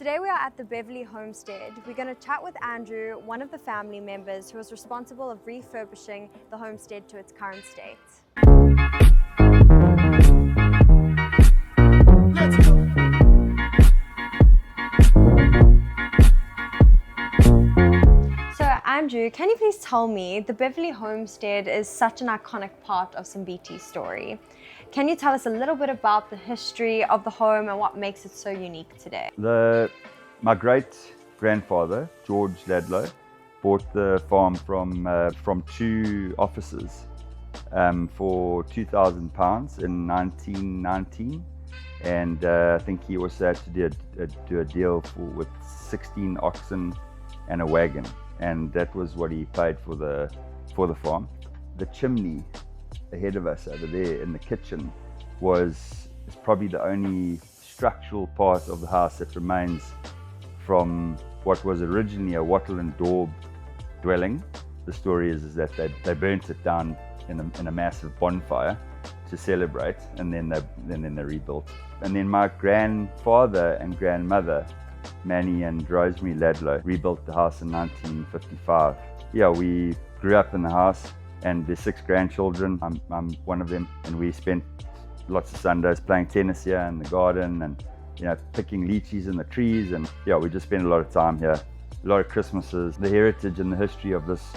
Today we are at the Beverley Homestead. We're going to chat with Andrew, one of the family members who was responsible of refurbishing the homestead to its current state. Let's go. So Andrew, can you please tell me, the Beverley Homestead is such an iconic part of Simbithi's story. Can you tell us a little bit about the history of the home and what makes it so unique today? My great-grandfather, George Ladlau, bought the farm from two officers for £2,000 in 1919, and I think he also had to do a deal with 16 oxen and a wagon, and that was what he paid for the farm. The chimney ahead of us over there in the kitchen is probably the only structural part of the house that remains from what was originally a wattle and daub dwelling. The story is that they burnt it down in a massive bonfire to celebrate, and then they rebuilt. And then my grandfather and grandmother, Manny and Rosemary Ladlau, rebuilt the house in 1955. Yeah, we grew up in the house, and there's 6 grandchildren. I'm one of them, and we spent lots of Sundays playing tennis here in the garden, and picking lychees in the trees, and yeah, we just spent a lot of time here. A lot of Christmases. The heritage and the history of this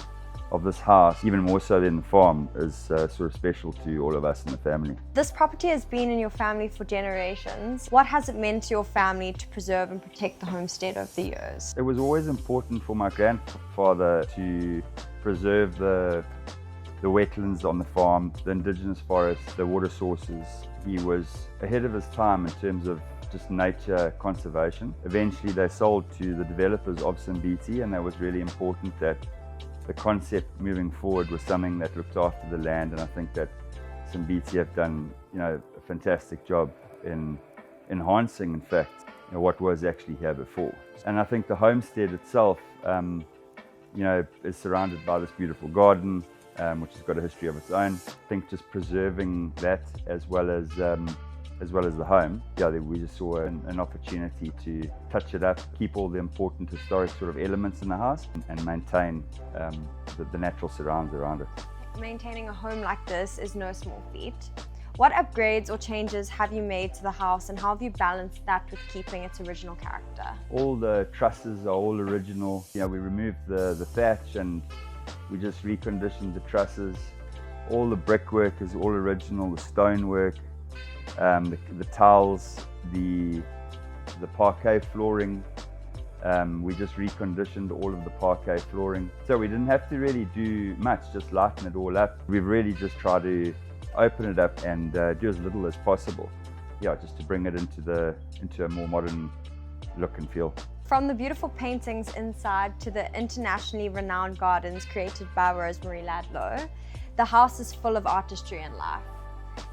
house, even more so than the farm, is sort of special to all of us in the family. This property has been in your family for generations. What has it meant to your family to preserve and protect the homestead over the years? It was always important for my grandfather to preserve the wetlands on the farm, the indigenous forests, the water sources. He was ahead of his time in terms of just nature conservation. Eventually they sold to the developers of Simbithi, and that was really important that the concept moving forward was something that looked after the land, and I think that Simbithi have done a fantastic job in enhancing, in fact, what was actually here before. And I think the homestead itself is surrounded by this beautiful garden, which has got a history of its own. I think just preserving that as well as the home, we just saw an opportunity to touch it up, keep all the important historic sort of elements in the house, and maintain the natural surrounds around it. Maintaining a home like this is no small feat. What upgrades or changes have you made to the house, and how have you balanced that with keeping its original character? All the trusses are all original. We removed the thatch and we just reconditioned the trusses. All the brickwork is all original, the stonework, the tiles, the parquet flooring. We just reconditioned all of the parquet flooring. So we didn't have to really do much, just lighten it all up. We've really just tried to open it up and do as little as possible. Yeah, just to bring it into a more modern look and feel. From the beautiful paintings inside to the internationally renowned gardens created by Rosemary Ladlau, the house is full of artistry and life.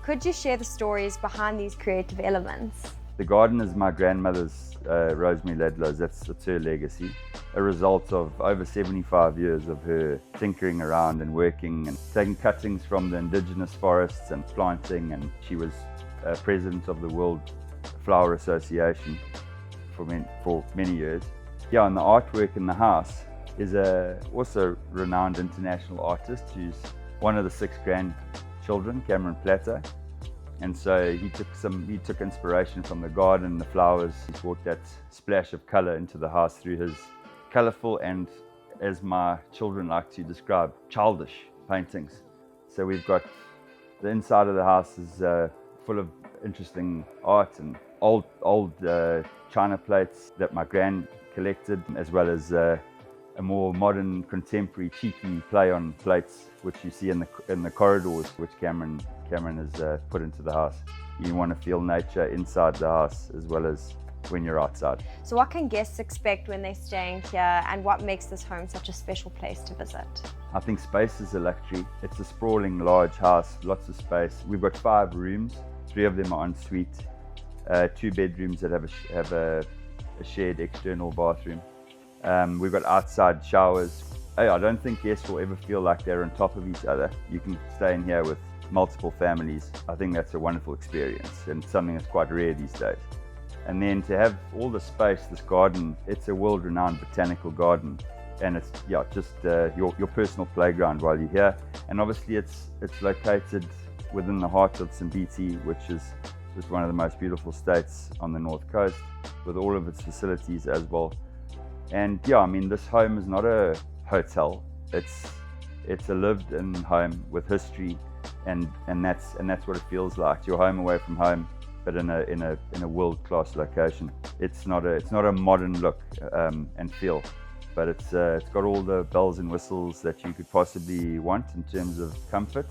Could you share the stories behind these creative elements? The garden is my grandmother's, Rosemary Ladlau's. That's her legacy. A result of over 75 years of her tinkering around and working and taking cuttings from the indigenous forests and planting, and she was president of the World Flower Association for many years. Yeah, and the artwork in the house is also renowned international artist who's one of the 6 grandchildren, Cameron Platter. And so he took inspiration from the garden, the flowers. He brought that splash of color into the house through his colorful and, as my children like to describe, childish paintings. So we've got the inside of the house is full of interesting art and old china plates that my gran collected, as well as a more modern, contemporary, cheeky play on plates, which you see in the corridors, which Cameron has put into the house. You want to feel nature inside the house as well as when you're outside. So what can guests expect when they're staying here, and what makes this home such a special place to visit? I think space is a luxury. It's a sprawling, large house, lots of space. We've got 5 rooms, 3 of them are en suite, 2 bedrooms that have a shared external bathroom. We've got outside showers. I don't think guests will ever feel like they're on top of each other. You can stay in here with multiple families. I think that's a wonderful experience and something that's quite rare these days. And then to have all the space, this garden, it's a world-renowned botanical garden. And it's just your personal playground while you're here. And obviously it's located within the heart of Simbithi, which is just one of the most beautiful states on the north coast, with all of its facilities as well. And I mean, this home is not a hotel. It's a lived-in home with history, and that's what it feels like. You're home away from home, but in a world-class location. It's not a modern look and feel, but it's got all the bells and whistles that you could possibly want in terms of comfort,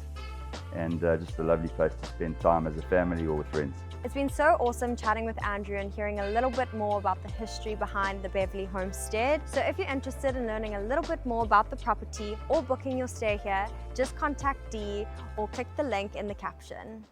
and just a lovely place to spend time as a family or with friends. It's been so awesome chatting with Andrew and hearing a little bit more about the history behind the Beverly Homestead. So if you're interested in learning a little bit more about the property or booking your stay here, just contact Dee or click the link in the caption.